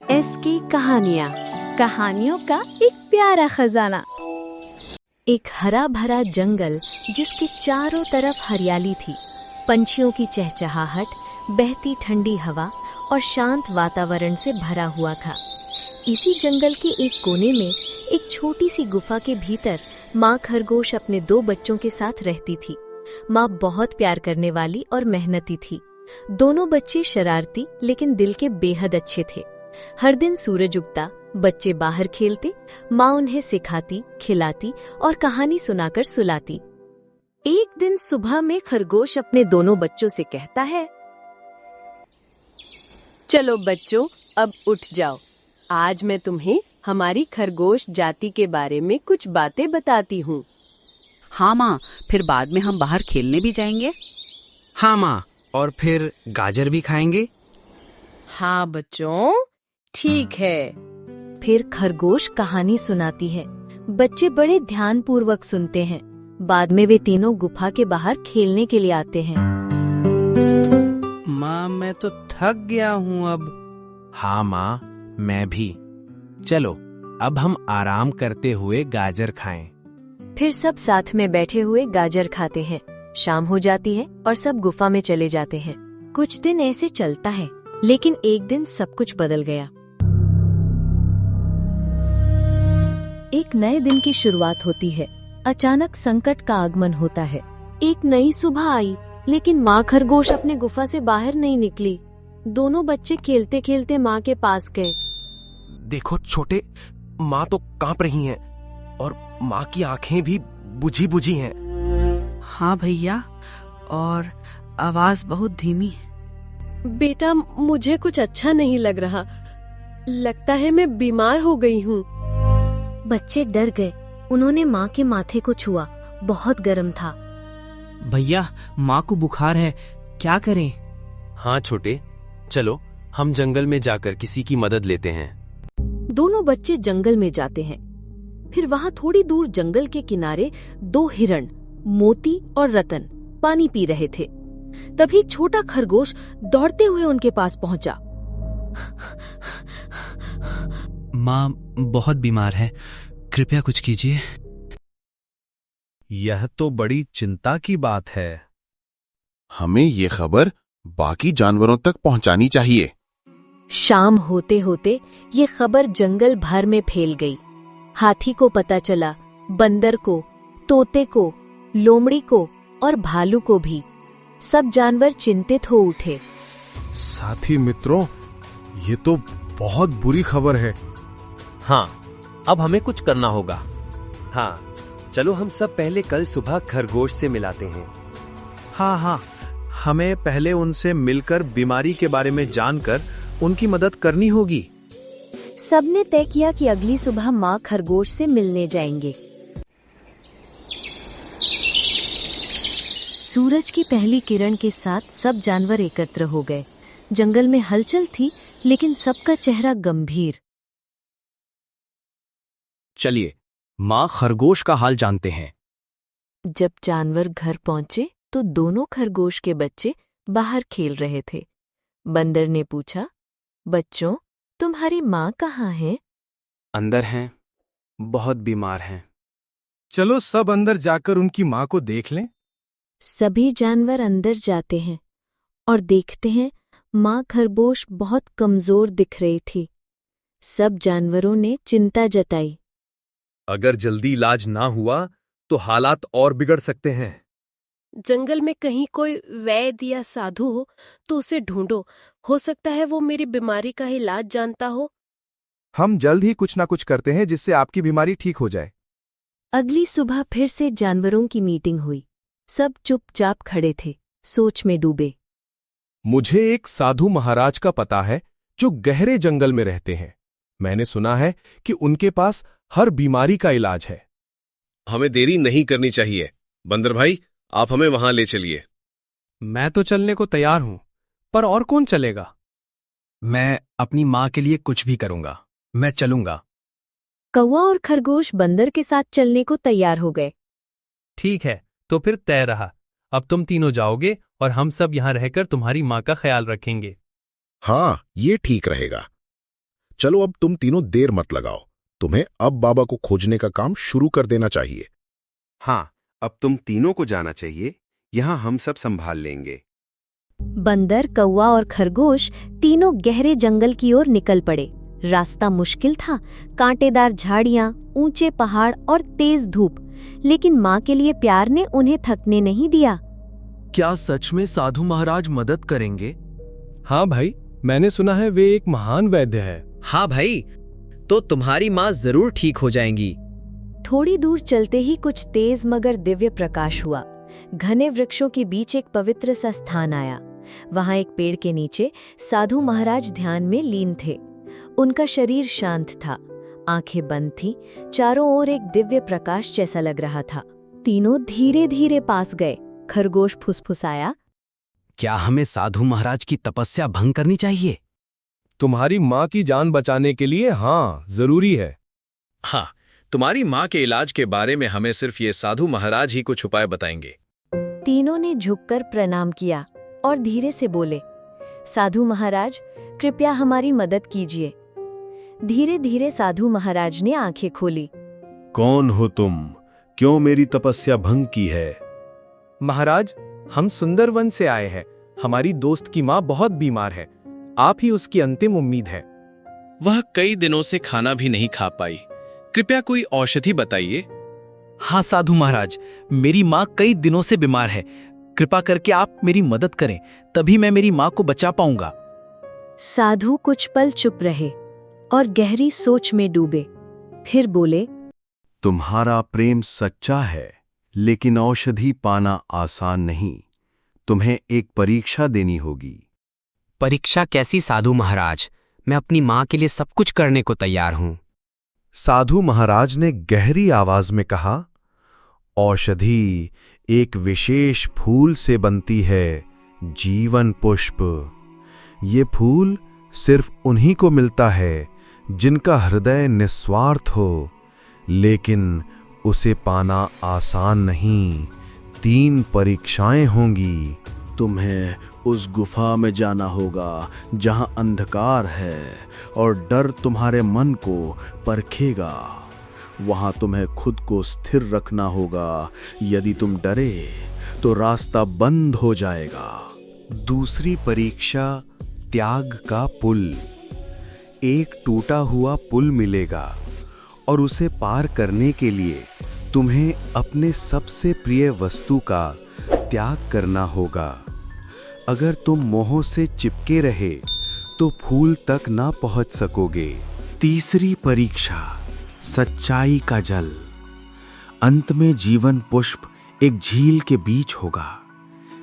S की कहानियाँ। कहानियों का एक प्यारा खजाना। एक हरा भरा जंगल जिसके चारों तरफ हरियाली थी, पंछियों की चहचहाहट, बहती ठंडी हवा और शांत वातावरण से भरा हुआ था। इसी जंगल के एक कोने में एक छोटी सी गुफा के भीतर माँ खरगोश अपने 2 बच्चों के साथ रहती थी। माँ बहुत प्यार करने वाली और मेहनती थी। दोनों बच्चे शरारती लेकिन दिल के बेहद अच्छे थे। हर दिन सूरज उगता, बच्चे बाहर खेलते, माँ उन्हें सिखाती, खिलाती और कहानी सुनाकर सुलाती। एक दिन सुबह में खरगोश अपने दोनों बच्चों से कहता है, चलो बच्चों, अब उठ जाओ। आज मैं तुम्हें हमारी खरगोश जाति के बारे में कुछ बातें बताती हूँ। हाँ माँ, फिर बाद में हम बाहर खेलने भी जाएंगे। हाँ माँ, और फिर गाजर भी खाएंगे। हाँ बच्चों, ठीक है। फिर खरगोश कहानी सुनाती है। बच्चे बड़े ध्यानपूर्वक सुनते हैं। बाद में वे तीनों गुफा के बाहर खेलने के लिए आते हैं। माँ, मैं तो थक गया हूँ अब। हाँ माँ, मैं भी। चलो अब हम आराम करते हुए गाजर खाएं। फिर सब साथ में बैठे हुए गाजर खाते हैं। शाम हो जाती है और सब गुफा में चले जाते हैं। कुछ दिन ऐसे चलता है, लेकिन एक दिन सब कुछ बदल गया। एक नए दिन की शुरुआत होती है। अचानक संकट का आगमन होता है। एक नई सुबह आई, लेकिन माँ खरगोश अपने गुफा से बाहर नहीं निकली। दोनों बच्चे खेलते खेलते माँ के पास गए। देखो छोटे, माँ तो कांप रही हैं और माँ की आंखें भी बुझी बुझी हैं। हाँ भैया, और आवाज बहुत धीमी। बेटा, मुझे कुछ अच्छा नहीं लग रहा। लगता है मैं बीमार हो गई हूँ। बच्चे डर गए। उन्होंने माँ के माथे को छुआ। बहुत गर्म था। भैया, माँ को बुखार है, क्या करें? हाँ छोटे, चलो हम जंगल में जाकर किसी की मदद लेते हैं। दोनों बच्चे जंगल में जाते हैं। फिर वहाँ थोड़ी दूर जंगल के किनारे 2 हिरण, मोती और रतन, पानी पी रहे थे। तभी छोटा खरगोश दौड़ते हुए उनके पास पहुंचा। माँ बहुत बीमार है, कृपया कुछ कीजिए। यह तो बड़ी चिंता की बात है। हमें ये खबर बाकी जानवरों तक पहुंचानी चाहिए। शाम होते होते ये खबर जंगल भर में फैल गई। हाथी को पता चला, बंदर को, तोते को, लोमड़ी को और भालू को भी। सब जानवर चिंतित हो उठे। साथी मित्रों, ये तो बहुत बुरी खबर है। हाँ, अब हमें कुछ करना होगा। हाँ, चलो हम सब पहले कल सुबह खरगोश से मिलाते हैं। हाँ, हमें पहले उनसे मिलकर बीमारी के बारे में जानकर उनकी मदद करनी होगी। सबने तय किया कि अगली सुबह माँ खरगोश से मिलने जाएंगे। सूरज की पहली किरण के साथ सब जानवर एकत्र हो गए। जंगल में हलचल थी, लेकिन सबका चेहरा गंभीर। चलिए माँ खरगोश का हाल जानते हैं। जब जानवर घर पहुंचे तो दोनों खरगोश के बच्चे बाहर खेल रहे थे। बंदर ने पूछा, बच्चों, तुम्हारी माँ कहाँ है? अंदर हैं, बहुत बीमार हैं। चलो सब अंदर जाकर उनकी माँ को देख लें। सभी जानवर अंदर जाते हैं और देखते हैं माँ खरगोश बहुत कमजोर दिख रही थी। सब जानवरों ने चिंता जताई। अगर जल्दी इलाज ना हुआ तो हालात और बिगड़ सकते हैं। जंगल में कहीं कोई वैद्य या साधु हो तो उसे ढूंढो। हो सकता है वो मेरी बीमारी का इलाज जानता हो। हम जल्द ही कुछ ना कुछ करते हैं जिससे आपकी बीमारी ठीक हो जाए। अगली सुबह फिर से जानवरों की मीटिंग हुई। सब चुपचाप खड़े थे, सोच में डूबे। मुझे एक साधु महाराज का पता है जो गहरे जंगल में रहते हैं। मैंने सुना है कि उनके पास हर बीमारी का इलाज है। हमें देरी नहीं करनी चाहिए। बंदर भाई, आप हमें वहां ले चलिए। मैं तो चलने को तैयार हूं, पर और कौन चलेगा? मैं अपनी माँ के लिए कुछ भी करूंगा। मैं चलूंगा। कौवा और खरगोश बंदर के साथ चलने को तैयार हो गए। ठीक है, तो फिर तय रहा। अब तुम तीनों जाओगे और हम सब यहाँ रहकर तुम्हारी माँ का ख्याल रखेंगे। हाँ, ये ठीक रहेगा। चलो अब तुम तीनों देर मत लगाओ, तुम्हें अब बाबा को खोजने का काम शुरू कर देना चाहिए। हाँ, अब तुम तीनों को जाना चाहिए, यहाँ हम सब संभाल लेंगे। बंदर, कौवा और खरगोश तीनों गहरे जंगल की ओर निकल पड़े। रास्ता मुश्किल था, कांटेदार झाड़ियां, ऊंचे पहाड़ और तेज धूप, लेकिन माँ के लिए प्यार ने उन्हें थकने नहीं दिया। क्या सच में साधु महाराज मदद करेंगे? हाँ भाई, मैंने सुना है वे एक महान वैद्य है। हाँ भाई, तो तुम्हारी माँ जरूर ठीक हो जाएंगी। थोड़ी दूर चलते ही कुछ तेज मगर दिव्य प्रकाश हुआ। घने वृक्षों के बीच एक पवित्र सा स्थान आया। वहां एक पेड़ के नीचे साधु महाराज ध्यान में लीन थे। उनका शरीर शांत था, आंखें बंद थीं, चारों ओर एक दिव्य प्रकाश जैसा लग रहा था। तीनों धीरे धीरे पास गए। खरगोश फुसफुसाया, क्या हमें साधु महाराज की तपस्या भंग करनी चाहिए? तुम्हारी माँ की जान बचाने के लिए हाँ, जरूरी है। हाँ, तुम्हारी माँ के इलाज के बारे में हमें सिर्फ ये साधु महाराज ही कुछ उपाय बताएंगे। तीनों ने झुककर प्रणाम किया और धीरे से बोले, साधु महाराज, कृपया हमारी मदद कीजिए। धीरे धीरे साधु महाराज ने आंखें खोली। कौन हो तुम? क्यों मेरी तपस्या भंग की है? महाराज, हम सुंदरवन से आए हैं। हमारी दोस्त की माँ बहुत बीमार है। आप ही उसकी अंतिम उम्मीद है। वह कई दिनों से खाना भी नहीं खा पाई। कृपया कोई औषधि बताइए। हाँ साधु महाराज, मेरी माँ कई दिनों से बीमार है। कृपा करके आप मेरी मदद करें, तभी मैं मेरी माँ को बचा पाऊंगा। साधु कुछ पल चुप रहे और गहरी सोच में डूबे। फिर बोले, तुम्हारा प्रेम सच्चा है, लेकिन औषधि पाना आसान नहीं। तुम्हें एक परीक्षा देनी होगी। परीक्षा कैसी साधु महाराज? मैं अपनी माँ के लिए सब कुछ करने को तैयार हूँ। साधु महाराज ने गहरी आवाज में कहा, औषधि एक विशेष फूल से बनती है, जीवन पुष्प। ये फूल सिर्फ उन्हीं को मिलता है जिनका हृदय निस्वार्थ हो, लेकिन उसे पाना आसान नहीं। 3 परीक्षाएं होंगी। तुम्हें उस गुफा में जाना होगा जहां अंधकार है और डर तुम्हारे मन को परखेगा। वहां तुम्हें खुद को स्थिर रखना होगा। यदि तुम डरे तो रास्ता बंद हो जाएगा। दूसरी परीक्षा, त्याग का पुल। एक टूटा हुआ पुल मिलेगा और उसे पार करने के लिए तुम्हें अपने सबसे प्रिय वस्तु का त्याग करना होगा। अगर तुम मोह से चिपके रहे तो फूल तक ना पहुंच सकोगे। तीसरी परीक्षा, सच्चाई का जल। अंत में जीवन पुष्प एक झील के बीच होगा,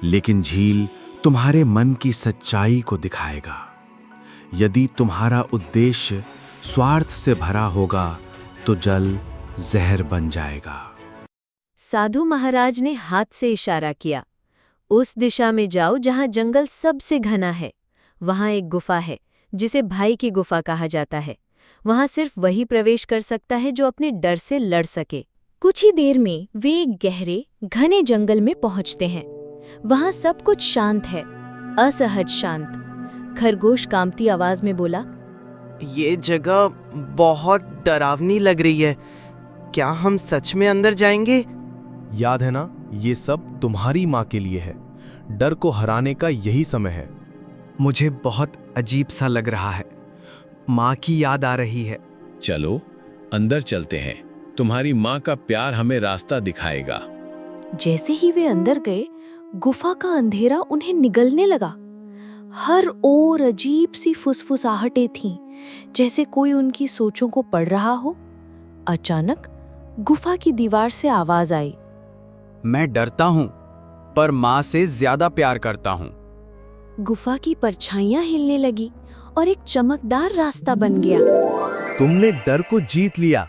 लेकिन झील तुम्हारे मन की सच्चाई को दिखाएगा। यदि तुम्हारा उद्देश्य स्वार्थ से भरा होगा तो जल जहर बन जाएगा। साधु महाराज ने हाथ से इशारा किया, उस दिशा में जाओ जहां जंगल सबसे घना है। वहां एक गुफा है जिसे भाई की गुफा कहा जाता है। वहां सिर्फ वही प्रवेश कर सकता है जो अपने डर से लड़ सके। कुछ ही देर में वे एक गहरे घने जंगल में पहुंचते हैं। वहां सब कुछ शांत है, असहज शांत। खरगोश कांपती आवाज में बोला, ये जगह बहुत डरावनी लग रही है। क्या हम सच में अंदर जाएंगे? याद है ना, ये सब तुम्हारी माँ के लिए है। डर को हराने का यही समय है। मुझे बहुत अजीब सा लग रहा है। माँ की याद आ रही है। चलो अंदर चलते हैं, तुम्हारी माँ का प्यार हमें रास्ता दिखाएगा। जैसे ही वे अंदर गए, गुफा का अंधेरा उन्हें निगलने लगा। हर ओर अजीब सी फुसफुसाहटें थीं, जैसे कोई उनकी सोचों को पढ़ रहा हो। अचानक गुफा की दीवार से आवाज आई, मैं डरता हूँ, पर माँ से ज्यादा प्यार करता हूँ। गुफा की परछाइयां हिलने लगी और एक चमकदार रास्ता बन गया। तुमने डर को जीत लिया।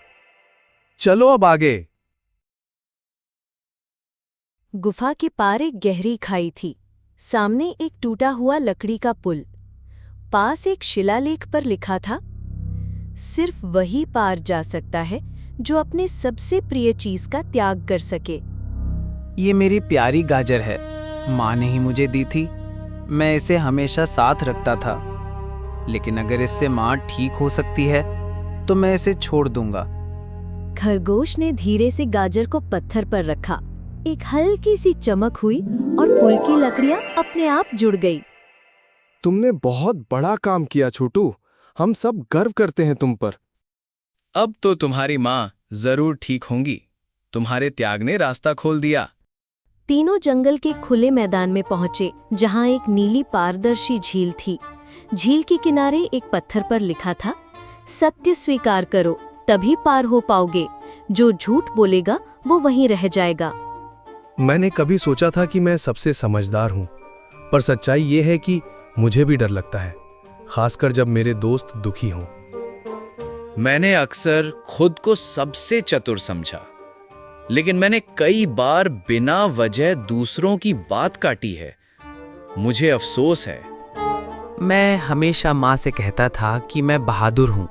चलो अब आगे। गुफा के पार एक गहरी खाई थी। सामने एक टूटा हुआ लकड़ी का पुल। पास एक शिलालेख पर लिखा था, सिर्फ वही पार जा सकता है जो अपने सबसे प्रिय चीज का त्याग कर सके। ये मेरी प्यारी गाजर है। माँ ने ही मुझे दी थी। मैं इसे हमेशा साथ रखता था। लेकिन अगर इससे माँ ठीक हो सकती है तो मैं इसे छोड़ दूंगा। खरगोश ने धीरे से गाजर को पत्थर पर रखा। एक हल्की सी चमक हुई और पुल की लकड़ियां अपने आप जुड़ गई। तुमने बहुत बड़ा काम किया छोटू, हम सब गर्व करते हैं तुम पर। अब तो तुम्हारी माँ जरूर ठीक होंगी। तुम्हारे त्याग ने रास्ता खोल दिया। तीनों जंगल के खुले मैदान में पहुंचे, जहां एक नीली पारदर्शी झील थी। झील के किनारे एक पत्थर पर लिखा था, सत्य स्वीकार करो तभी पार हो पाओगे, जो झूठ बोलेगा वो वहीं रह जाएगा। मैंने कभी सोचा था कि मैं सबसे समझदार हूं, पर सच्चाई ये है कि मुझे भी डर लगता है, खासकर जब मेरे दोस्त दुखी हों। मैंने अक्सर खुद को सबसे चतुर समझा, लेकिन मैंने कई बार बिना वजह दूसरों की बात काटी है। मुझे अफसोस है। मैं हमेशा माँ से कहता था कि मैं बहादुर हूँ,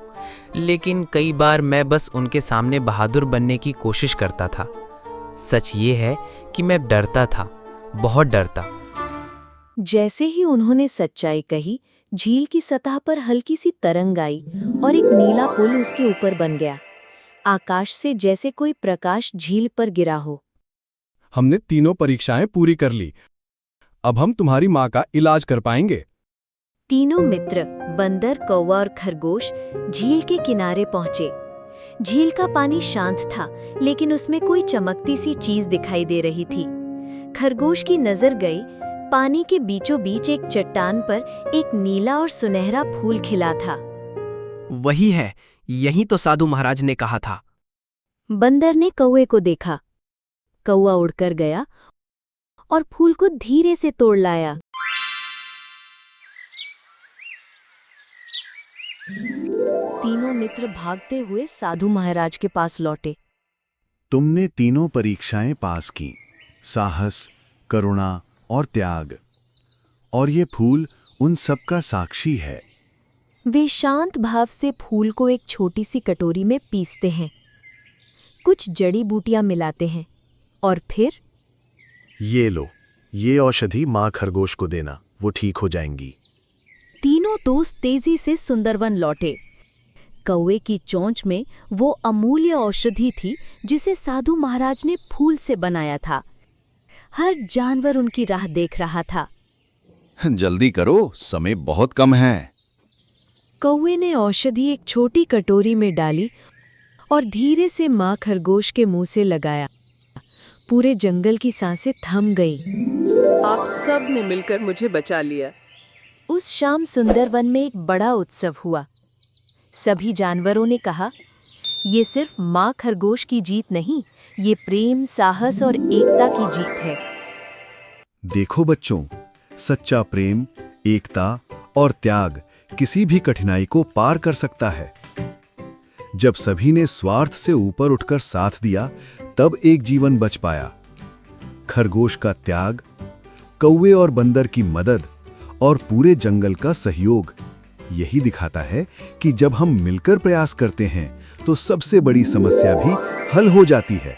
लेकिन कई बार मैं बस उनके सामने बहादुर बनने की कोशिश करता था। सच ये है कि मैं डरता था, बहुत डरता। जैसे ही उन्होंने सच्चाई कही, झील की सतह पर हल्की सी तरंग आई और एक नीला पुल उसके ऊपर बन गया। आकाश से जैसे कोई प्रकाश झील पर गिरा हो। हमने तीनों परीक्षाएं पूरी कर ली। अब हम तुम्हारी माँ का इलाज कर पाएंगे। तीनों मित्र बंदर, कौवा और खरगोश झील के किनारे पहुंचे। झील का पानी शांत था, लेकिन उसमें कोई चमकती सी चीज दिखाई दे रही थी। खरगोश की नजर गई, पानी के बीचों बीच एक चट्टान पर एक नीला और सुनहरा फूल खिला था। वही है, यही तो साधु महाराज ने कहा था। बंदर ने कौवे को देखा। कौवा उड़कर गया और फूल को धीरे से तोड़ लाया। तीनों मित्र भागते हुए साधु महाराज के पास लौटे। तुमने तीनों परीक्षाएं पास की, साहस, करुणा और त्याग, और ये फूल उन सब का साक्षी है। वे शांत भाव से फूल को एक छोटी सी कटोरी में पीसते हैं, कुछ जड़ी बूटियां मिलाते हैं और फिर ये लो, ये औषधि माँ खरगोश को देना, वो ठीक हो जाएंगी। तीनों दोस्त तेजी से सुंदरवन लौटे। कौवे की चोंच में वो अमूल्य औषधि थी जिसे साधु महाराज ने फूल से बनाया था। हर जानवर उनकी राह देख रहा था। जल्दी करो, समय बहुत कम है। कौवे ने औषधि एक छोटी कटोरी में डाली और धीरे से माँ खरगोश के मुंह से लगाया। पूरे जंगल की सांसें थम गईं। आप सब ने मिलकर मुझे बचा लिया। उस शाम सुंदरवन में एक बड़ा उत्सव हुआ। सभी जानवरों ने कहा, ये सिर्फ माँ खरगोश की जीत नहीं, ये प्रेम, साहस और एकता की जीत है। देखो बच्चों, सच्चा प्रेम, एकता और त्याग किसी भी कठिनाई को पार कर सकता है। जब सभी ने स्वार्थ से ऊपर उठकर साथ दिया, तब एक जीवन बच पाया। खरगोश का त्याग, कौवे और बंदर की मदद और पूरे जंगल का सहयोग यही दिखाता है कि जब हम मिलकर प्रयास करते हैं तो सबसे बड़ी समस्या भी हल हो जाती है।